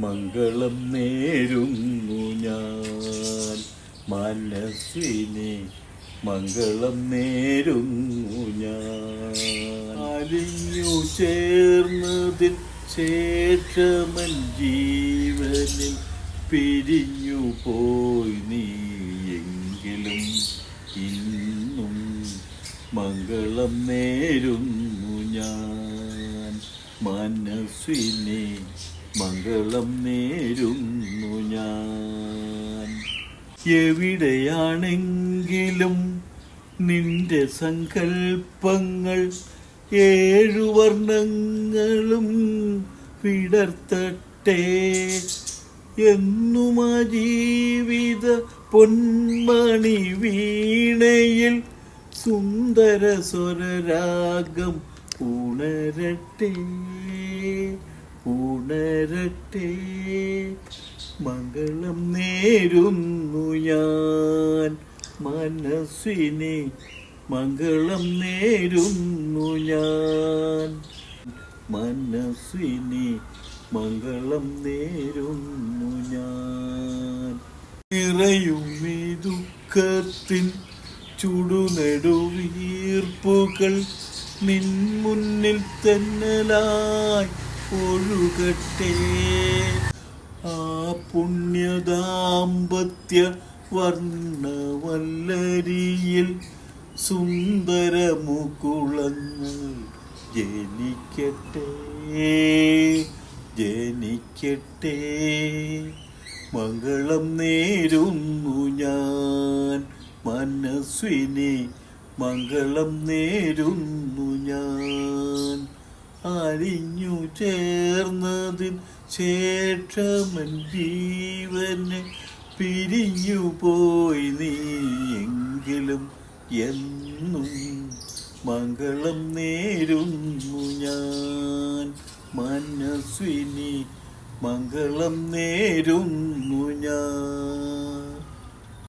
മംഗളം നേരുന്നു ഞാൻ. മനസ്സിനെ മംഗളം നേരുന്നു ഞാൻ. അലിഞ്ഞു ചേർന്നതിൽ ശേഷമൻ ജീവനിൽ പിരിഞ്ഞു പോയി നീ എങ്കിലും ഇന്നും മംഗളം നേരുന്നു ഞാൻ. മനസ്സിനെ മംഗളം നേരുന്നു ഞാൻ. എവിടെയാണെങ്കിലും നിന്റെ സങ്കൽപ്പങ്ങൾ 7 വർണ്ണങ്ങളും വിടർത്തട്ടെ. എന്നും ആ ജീവിത പൊന്മണി വീണയിൽ സുന്ദര സ്വരരാഗം ഉണരട്ടെ ഉണരട്ടെ. മംഗളം നേരുന്നു ഞാൻ. മനസ്സിനെ മംഗളം നേരുന്നു ഞാൻ. മനസ്സിനെ മംഗളം നേരുന്നു ഞാൻ. നിറയും ഈ ദുഃഖത്തിൻ ചുടുനെടുവീർപ്പുകൾ നിൻ മുന്നിൽ തെന്നലായി ഒഴുകട്ടെ. ആ പുണ്യദാമ്പത്യ വർണ്ണവല്ലരിയിൽ സുന്ദര മുകുളങ്ങൾ ജനിക്കട്ടെ ജനിക്കട്ടെ. മംഗളം നേരുന്നു ഞാൻ. മനസ്സിനെ മംഗളം നേരുന്നു ഞാൻ. അലിഞ്ഞു ചേർന്നതിൽ ശേഷമൻ ജീവന് പിരിഞ്ഞു പോയി നീ എങ്കിലും എന്നും മംഗളം നേരുന്നു ഞാൻ. മനസ്സിനെ മംഗളം നേരുന്നു ഞാൻ.